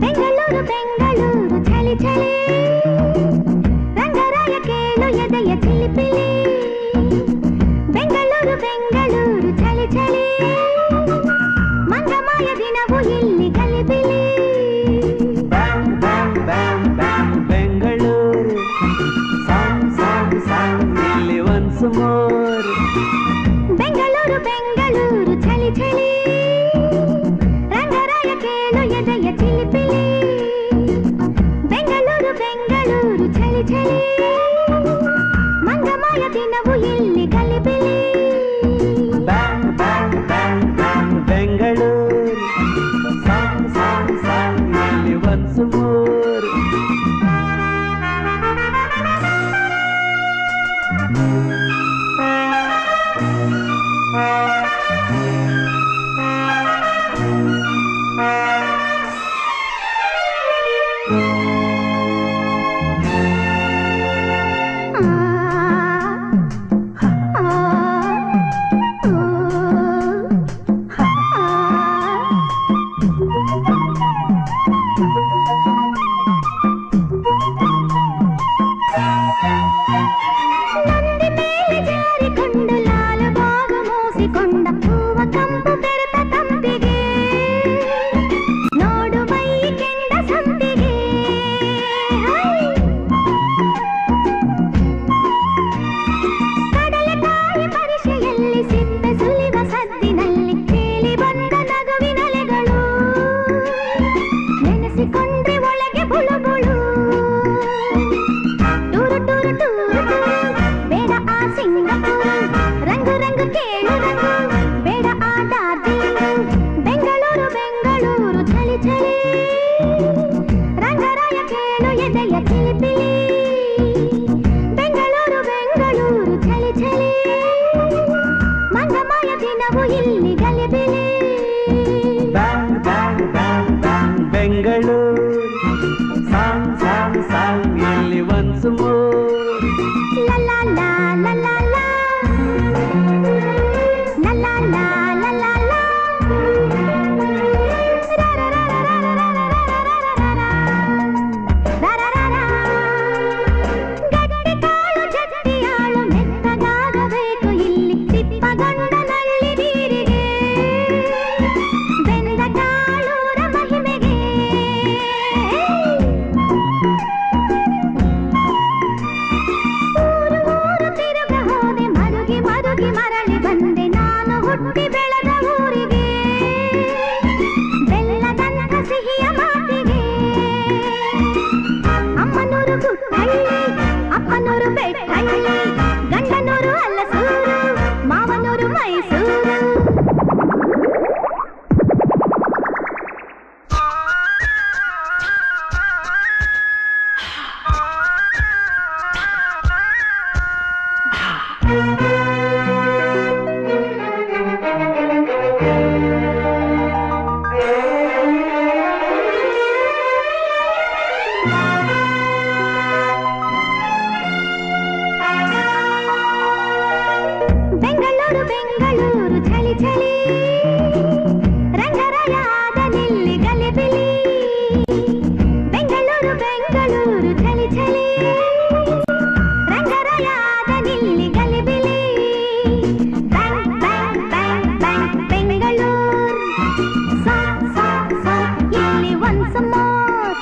ಬೆಂಗಳೂರು ಬೆಂಗಳೂರು ಚಳಿ ಚಳಿ ರಂಗರಾಯ ಕೇಳು ಎದೆಯ ಚಿಲಿಪಿಲಿ ಬೆಂಗಳೂರು ಬೆಂಗಳೂರು ಚಳಿ ಚಳಿ ಮಂಗಮಾಯ ದಿನವೂ ಇಲ್ಲಿ ಗಲಿಬಿಲಿ ಬೆಂಗಳೂರು ಸಾಂಗ್ ಸಾಂಗ್ ಸಾಂಗ್ ಇಲ್ಲಿ ಒನ್ಸ್ ಮೋರ್ ಬೆಂಗಳೂರು ಬೆಂಗಳೂರು ಚಳಿ ಚಳಿ ರಂಗರಾಯ ಕೇಳು ಎದೆಯ ಚಿಲಿಪಿಲಿ ಬೆಂಗಳೂರು ಬೆಂಗಳೂರು ಚಳಿ ಚಳಿ ಮಂಗಮಾಯ ದಿನವೂ ಇಲ್ಲಿ ಗಲಿಬಿಲಿ ಬೆಂಗಳೂರು ಸಾಂಗ್ ಸಾಂಗ್ ಸಾಂಗ್ ಇಲ್ಲಿ ಒನ್ಸ್ ಮೋರ್ ನಂದಿ ಮೇಲೆ ಜಾರಿಕೊಂಡು ಲಾಲು ಬಾಗ ಮೂಸಿಕೊಂಡ ಹೂವ ಕಂಪು ಬೆರೆತ ತಂಪಿಗೆ ನೋಡು ಮೈ ಕೆಂಡ ಸಂಪಿಗೆ ಕಡಲೆಕಾಯಿ ಪರಿಷೆಯಲ್ಲಿ ಸಿಪ್ಪೆ ಸುಲಿವ ಸದ್ದಿನಲ್ಲಿ ಕೇಳಿ ಬಂದ ನಗುವಿನಲೆಗಳು ನೆನೆಸಿಕೊಂಡ್ರೆ ಒಳಗೆ ಬುಳುಬುಳು ಟೂರು ಟೂರು ಟೂರು ಬೇಡ ಆ ಸಿಂಗಪೂರ್ ರಂಗು ರಂಗು ಕೇಳು ರಂಗು ಬೇಡ ಆ ಡಾರ್ಜಿಲಿಂಗ್ ಬೆಂಗಳೂರು ಬೆಂಗಳೂರು ಚಳಿ ಚಳಿ ರಂಗರಾಯ ಕೇಳು ಎದೆಯ ಚಿಲಿಪಿಲಿ ಬೆಂಗಳೂರು ಬೆಂಗಳೂರು ಚಳಿ ಚಳಿ ಮಂಗಮಾಯ ದಿನವೂ ಇಲ್ಲಿ ಗಲಿಬಿಲಿ ಬೆಂಗಳೂರು ಸಾಂಗ್ ಸಾಂಗ್ ಸಾಂಗ್ ಇಲ್ಲಿ ಒನ್ಸ್ ಮೋರ್ ಲಾ ಲಾ ಲಾ ಲಾ ಲಾ ಲಾ ಲಾ ಲಾ ಲಾ ಲಾ ಲಾ ಲಾ ರಾ ರಾ ರಾ ರಾ ರಾ ರಾ ರಾ ರಾ ರಾ ಗಟ್ಟಿ ಕಾಳು ಜಟ್ಟಿಯಾಳು ಮೆತ್ತಗಾಗಬೇಕು ಇಲ್ಲಿ ತಿಪ್ಪಗೊಂಡ ನಳ್ಳಿ ನೀರಿಗೆ ಬೆಂದ ಕಾಳೂರ ಮಹಿಮೆಗೆ ಊರು ಊರು ತಿರುಗ ಹೋದೆ ಮರುಗಿ ಮರುಗಿ ಮರಳಿ ಬಂದೆ ನಾನು ಹುಟ್ಟಿ ಬೆಳೆದ ಊರಿಗೆ ಬೆಲ್ಲದಂತ ಸಿಹಿಯ ಮಾತಿಗೆ ಅಮ್ಮನೂರು ಗುಟ್ಟಳ್ಳಿ ಅಪ್ಪನೂರು ಬೆಟ್ಟಳ್ಳಿ ಗಂಡನೂರು ಅಲ್ಲಸೂರು ಮಾವನೂರು ಮೈಸೂರು ಬೆಂಗಳೂರು ಬೆಂಗಳೂರು ಚಳಿ ಚಳಿ ರಂಗರಾಯ ಆದ ನಿಲ್ಲಿ ಗಲಿಬಿಲಿ ಬೆಂಗಳೂರು ಬೆಂಗಳೂರು ಚಳಿ ಚಳಿ ರಂಗರಾಯ ಆದ ನಿಲ್ಲಿ ಗಲಿಬಿಲಿ bang bang bang bang Bengaluru song song song ಇಲ್ಲಿ ಒನ್ಸ್ ಮೋರ್